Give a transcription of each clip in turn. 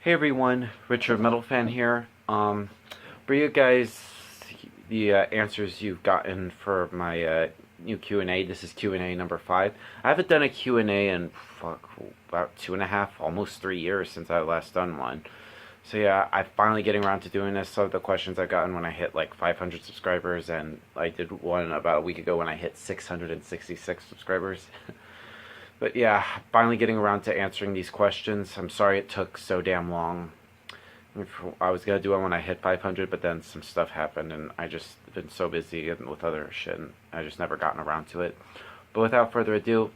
Hey everyone, Richard Metal Fan here. For you guys, the answers you've gotten for my new Q&A. This is Q&A number 5. I haven't done a Q&A in about 2.5, almost 3 years since I last done one. So yeah, I'm finally getting around to doing this. Some of the questions I've gotten when I hit like 500 subscribers, and I did one about a week ago when I hit 666 subscribers. But yeah, finally getting around to answering these questions. I'm sorry it took so damn long. I was gonna do it when I hit 500, but then some stuff happened, and I just been so busy with other shit, and I just never gotten around to it. But without further ado,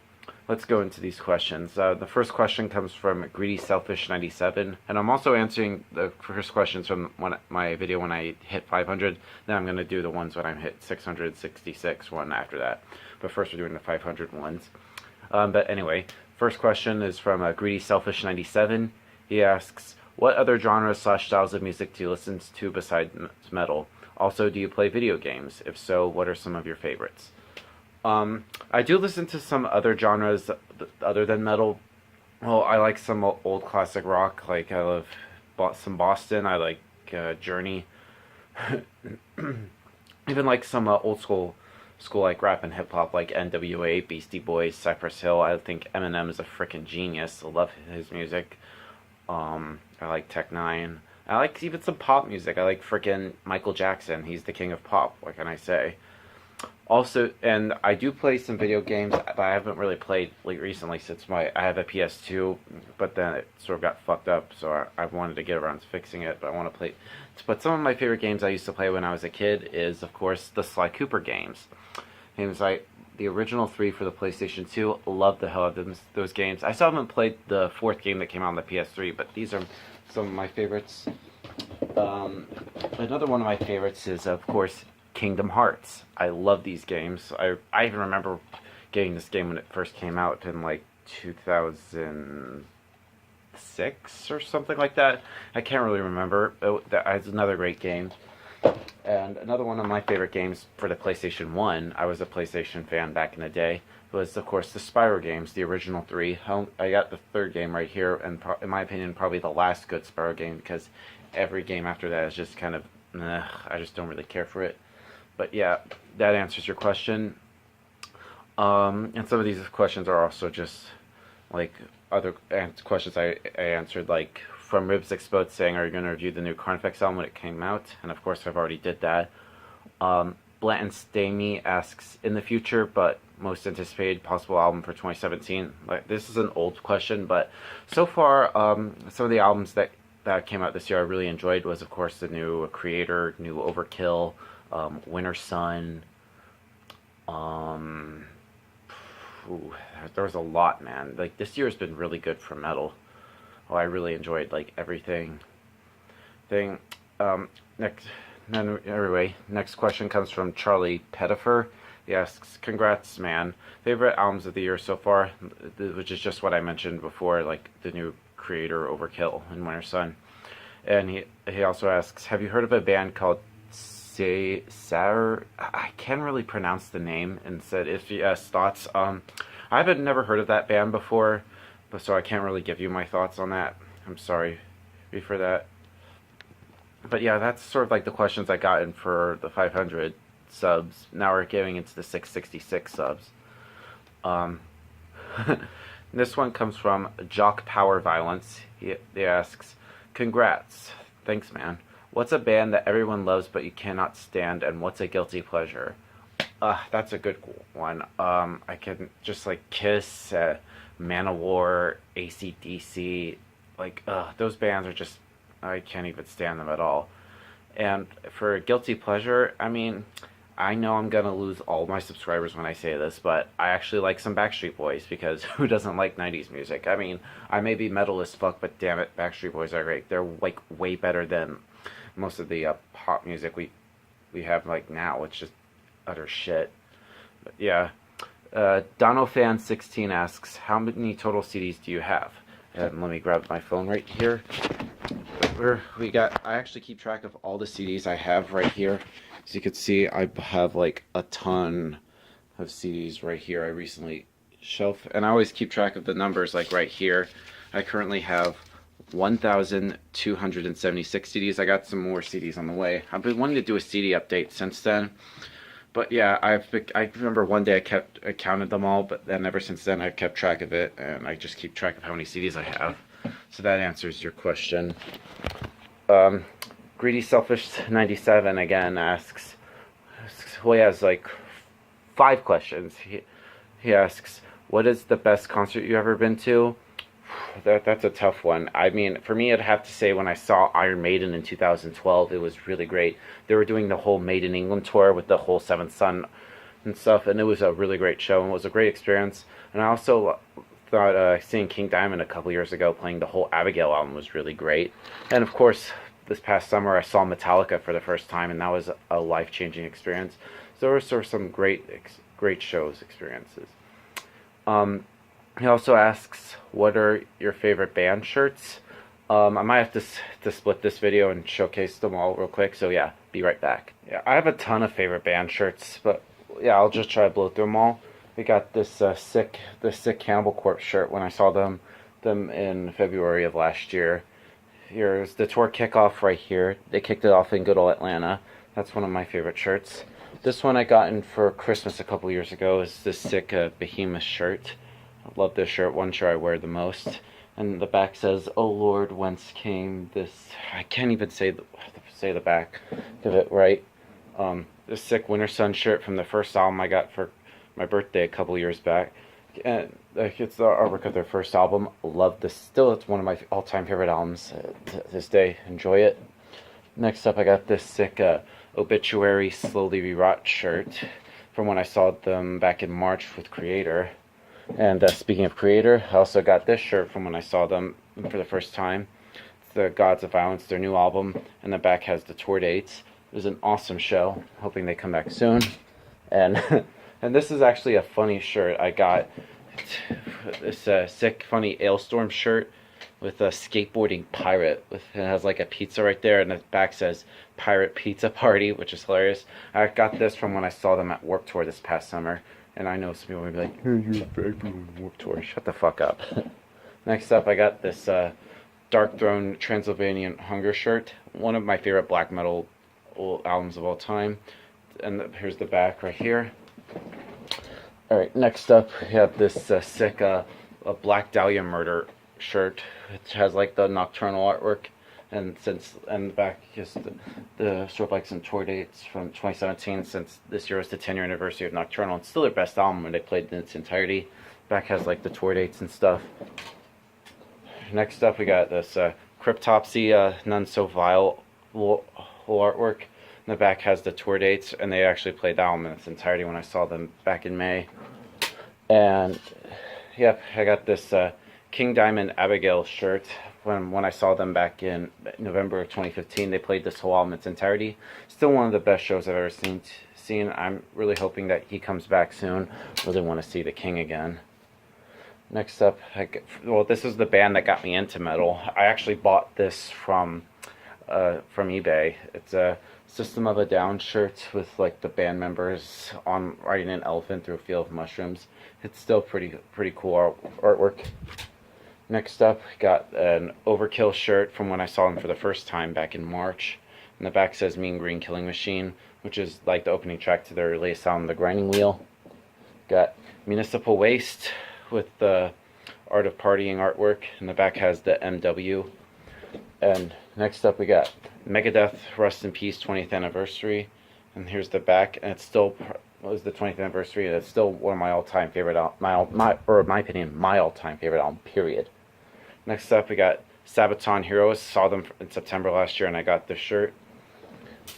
let's go into these questions. The first question comes from Greedy Selfish 97, and I'm also answering the first questions from my video when I hit 500. Then I'm gonna do the ones when I hit 666, one after that. But first, we're doing the 500 ones. But anyway, first question is from Greedy Selfish 97. He asks, what other genres / styles of music do you listen to besides metal? Also, do you play video games? If so, what are some of your favorites? I do listen to some other genres other than metal. Well, I like some old classic rock. Like, I love some Boston. I like Journey. Even like some old school like rap and hip hop, like NWA, Beastie Boys, Cypress Hill. I think Eminem is a freaking genius. I love his music. I like Tech Nine. I like even some pop music. I like freaking Michael Jackson. He's the king of pop. What can I say? Also, and I do play some video games, but I haven't really played like recently since I have a PS2, but then it sort of got fucked up, so I wanted to get around to fixing it. But I want to play. But some of my favorite games I used to play when I was a kid is, of course, the Sly Cooper games. Games like the original 3 for the PlayStation 2. Love the hell out of those games. I still haven't played the 4th game that came out on the PS3, but these are some of my favorites. Another one of my favorites is, of course, Kingdom Hearts. I love these games. I even remember getting this game when it first came out in like 2006 or something like that. I can't really remember. It's another great game. And another one of my favorite games for the PlayStation 1, I was a PlayStation fan back in the day, was, of course, the Spyro games, the original 3. I got the 3rd game right here, and in my opinion, probably the last good Spyro game, because every game after that is just kind of, I just don't really care for it. But yeah, that answers your question. And some of these questions are also just like other questions I answered, like from Ribs Explode saying, are you going to review the new Carnifex album when it came out? And of course, I've already did that. Blanton Stamey asks, in the future, but most anticipated possible album for 2017. Like, this is an old question, but so far, some of the albums that came out this year I really enjoyed was, of course, the new Creator, new Overkill, Winter Sun. There was a lot, man. Like, this year has been really good for metal. Oh, I really enjoyed like everything. Next question comes from Charlie Pettifer. He asks, congrats, man. Favorite albums of the year so far, which is just what I mentioned before, like the new Creator, Overkill, and Winter Sun. And he also asks, have you heard of a band called Sar? I can't really pronounce the name, and said if yes, thoughts. I've never heard of that band before, but so I can't really give you my thoughts on that. I'm sorry for that. But yeah, that's sort of like the questions I got in for the 500 subs. Now we're getting into the 666 subs. This one comes from Jock Power Violence. He asks, congrats. Thanks, man. What's a band that everyone loves but you cannot stand, and what's a guilty pleasure? That's a good one. I can just like Kiss, Manowar, AC/DC, like, those bands are just, I can't even stand them at all. And for a guilty pleasure, I mean, I know I'm gonna lose all my subscribers when I say this, but I actually like some Backstreet Boys, because who doesn't like 90s music? I mean, I may be metal as fuck, but damn it, Backstreet Boys are great. They're like way better than most of the pop music we have like now. It's just utter shit. But yeah. DonoFan16 asks, how many total CDs do you have? And let me grab my phone right here. I actually keep track of all the CDs I have right here. As you can see, I have like a ton of CDs right here. I recently shelved, and I always keep track of the numbers like right here. I currently have 1,276 CDs. I got some more CDs on the way. I've been wanting to do a CD update since then. But yeah, I remember one day I counted them all, but then ever since then I've kept track of it, and I just keep track of how many CDs I have. So that answers your question. Greedy Selfish 97 again asks, well, he has like 5 questions. He asks, what is the best concert you ever been to? That's a tough one. I mean, for me, I'd have to say when I saw Iron Maiden in 2012, it was really great. They were doing the whole Made in England tour with the whole Seventh Son and stuff, and it was a really great show, and it was a great experience. And I also thought seeing King Diamond a couple years ago playing the whole Abigail album was really great. And of course, this past summer I saw Metallica for the first time, and that was a life-changing experience. So there were sort of some great shows experiences. He also asks, what are your favorite band shirts? I might have to split this video and showcase them all real quick, so yeah, be right back. Yeah, I have a ton of favorite band shirts, but yeah, I'll just try to blow through them all. We got this sick Cannibal Corpse shirt when I saw them in February of last year. Here's the tour kickoff right here. They kicked it off in good old Atlanta. That's one of my favorite shirts. This one I got in for Christmas a couple years ago is this sick Behemoth shirt. I love this shirt, one shirt I wear the most. And the back says, "Oh Lord, whence came this?" I can't even say the back of it right. This sick Winter Sun shirt from the first album I got for my birthday a couple years back. And it's the artwork of their first album. Love this. Still, it's one of my all-time favorite albums to this day. Enjoy it. Next up, I got this sick Obituary Slowly Rerot shirt from when I saw them back in March with Creator. And speaking of Creator, I also got this shirt from when I saw them for the first time. It's the Gods of Violence, their new album, and the back has the tour dates. It was an awesome show. Hoping they come back soon. And and this is actually a funny shirt. I got this sick, funny Ailstorm shirt with a skateboarding pirate. It has like a pizza right there, and the back says Pirate Pizza Party, which is hilarious. I got this from when I saw them at Warped Tour this past summer. And I know some people will be like, "Hey, you're back on Warped Tour." Shut the fuck up. Next up, I got this Dark Throne Transylvanian Hunger shirt. One of my favorite black metal albums of all time. And here's the back right here. Alright, next up, we have this sick Black Dahlia Murder shirt. It has like the Nocturnal artwork. And the back is the sort of like some tour dates from 2017, since this year was the 10-year anniversary of Nocturnal. It's still their best album when they played in its entirety. Back has like the tour dates and stuff. Next up, we got this Cryptopsy None So Vile whole artwork. And the back has the tour dates, and they actually played the album in its entirety when I saw them back in May. And yep, I got this King Diamond Abigail shirt. When I saw them back in November of 2015, they played this whole album in its entirety. Still one of the best shows I've ever seen. I'm really hoping that he comes back soon. Really want to see the King again. Next up, this is the band that got me into metal. I actually bought this from eBay. It's a System of a Down shirt with like the band members on riding an elephant through a field of mushrooms. It's still pretty cool artwork. Next up, got an Overkill shirt from when I saw them for the first time back in March. And the back says Mean Green Killing Machine, which is like the opening track to their latest album, The Grinding Wheel. Got Municipal Waste with the Art of Partying artwork, and the back has the MW. And next up, we got Megadeth Rust in Peace 20th Anniversary. And here's the back, and it's still was the 20th anniversary, and it's still one of my all-time favorite my all-time favorite album, period. Next up, we got Sabaton Heroes. Saw them in September last year, and I got this shirt.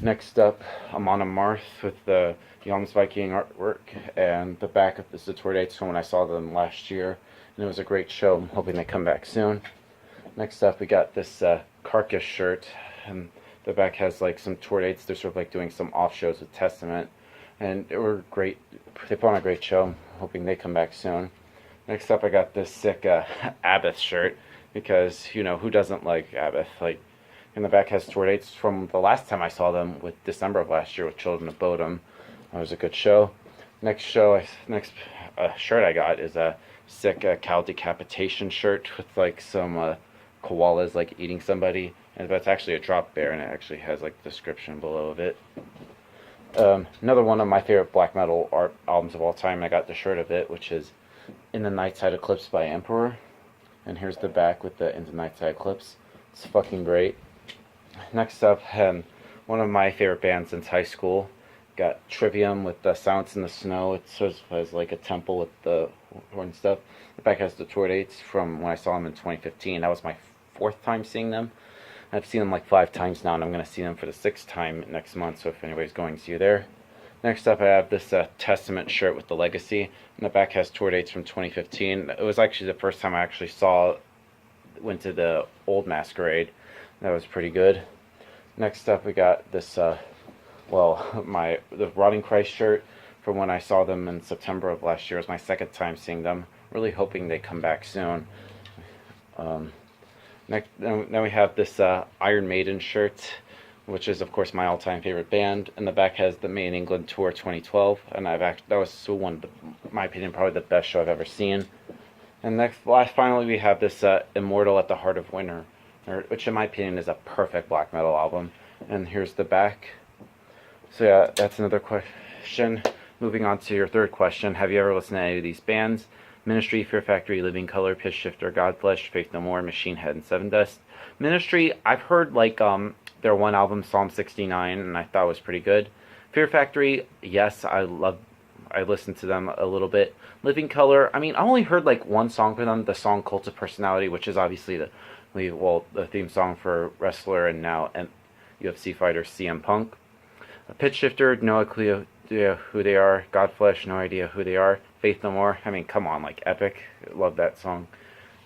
Next up, Amon Amarth with the Young's Viking artwork, and the back of this is the tour dates from when I saw them last year, and it was a great show. I'm hoping they come back soon. Next up, we got this Carcass shirt, and the back has like some tour dates. They're sort of like doing some off shows with Testament, and they were great. They put on a great show. I'm hoping they come back soon. Next up, I got this sick Abbott shirt, because, you know, who doesn't like Abbott? Like, in the back has tour dates from the last time I saw them, with December of last year with Children of Bodom. That was a good show. Next shirt I got is a sick Cow Decapitation shirt with like some koalas like eating somebody, and but it's actually a drop bear, and it actually has like the description below of it. Another one of my favorite black metal art albums of all time. I got the shirt of it, which is In the Nightside Eclipse by Emperor. And here's the back with the In the Nightside Eclipse. It's fucking great. Next up, one of my favorite bands since high school. Got Trivium with the Silence in the Snow. It sort of has like a temple with the horn stuff. The back has the tour dates from when I saw them in 2015. That was my 4th time seeing them. I've seen them like 5 times now, and I'm going to see them for the 6th time next month, so if anybody's going, see you there. Next up, I have this Testament shirt with the Legacy, and the back has tour dates from 2015. It was actually the first time I actually went to the old Masquerade. That was pretty good. Next up, we got this, the Rotting Christ shirt from when I saw them in September of last year. It was my 2nd time seeing them. Really hoping they come back soon. Then we have this Iron Maiden shirt, which is of course my all-time favorite band, and the back has the Made in England Tour 2012, and that was one of my opinion, probably the best show I've ever seen. And finally we have this Immortal at the Heart of Winter, which in my opinion is a perfect black metal album. And here's the back. So yeah, that's another question. Moving on to your 3rd question: have you ever listened to any of these bands? Ministry, Fear Factory, Living Colour, Pitchshifter, Godflesh, Faith No More, Machine Head, and Sevendust. Ministry, I've heard like their one album, Psalm 69, and I thought it was pretty good. Fear Factory, yes, I listened to them a little bit. Living Colour, I mean, I only heard like one song from them, the song Cult of Personality, which is obviously the theme song for wrestler and now UFC fighter CM Punk. Pitchshifter, no idea who they are. Godflesh, no idea who they are. Faith No More, I mean, come on, like epic. Love that song.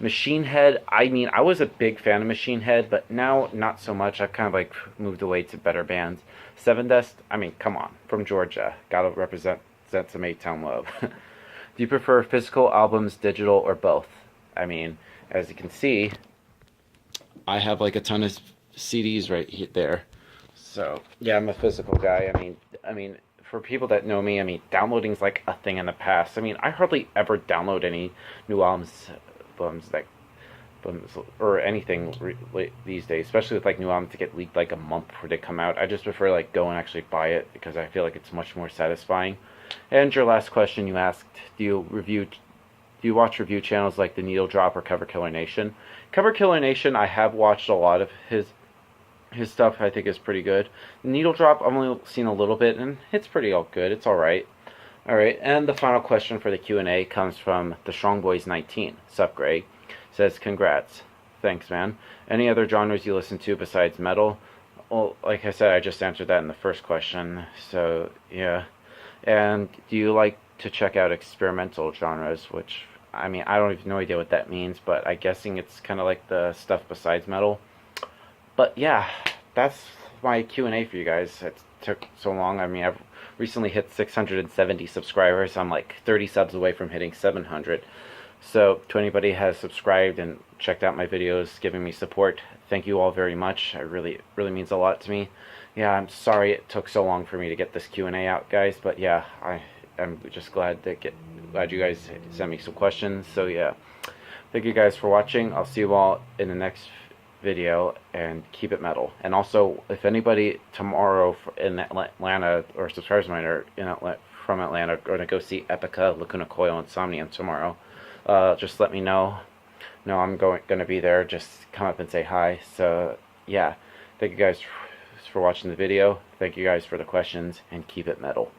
Machine Head, I mean, I was a big fan of Machine Head, but now not so much. I've kind of like moved away to better bands. Sevendust, I mean, come on, from Georgia, gotta represent some A-Town love. Do you prefer physical albums, digital, or both? I mean, as you can see, I have like a ton of CDs right there. So yeah, I'm a physical guy. I mean, for people that know me, I mean, downloading's like a thing in the past. I mean, I hardly ever download any new albums or anything these days, especially with like new albums to get leaked like a month before they come out. I just prefer like go and actually buy it because I feel like it's much more satisfying. And your last question, you asked, do you watch review channels like The Needle Drop or Cover Killer Nation? Cover Killer Nation, I have watched a lot of his stuff. I think is pretty good. Needle Drop, I've only seen a little bit, and it's pretty good. It's alright. Alright, and the final question for the Q&A comes from the Strong Boys 19. Sup, Greg? Says, congrats. Thanks, man. Any other genres you listen to besides metal? Well, like I said, I just answered that in the first question. So, yeah. And do you like to check out experimental genres, which, I mean, I don't have no idea what that means, but I'm guessing it's kind of like the stuff besides metal. But yeah, that's my Q&A for you guys. It took so long. I mean, I've recently hit 670 subscribers. I'm like 30 subs away from hitting 700. So to anybody who has subscribed and checked out my videos, giving me support, thank you all very much. It really means a lot to me. Yeah, I'm sorry it took so long for me to get this Q&A out, guys. But yeah, I'm just glad you guys sent me some questions. So yeah, thank you guys for watching. I'll see you all in the next video, and keep it metal. And also, if anybody tomorrow in Atlanta, or subscribers of mine are from Atlanta, are going to go see Epica, Lacuna Coil, and Somnium tomorrow, just let me know. No, I'm going to be there. Just come up and say hi. So yeah, thank you guys for watching the video. Thank you guys for the questions, and keep it metal.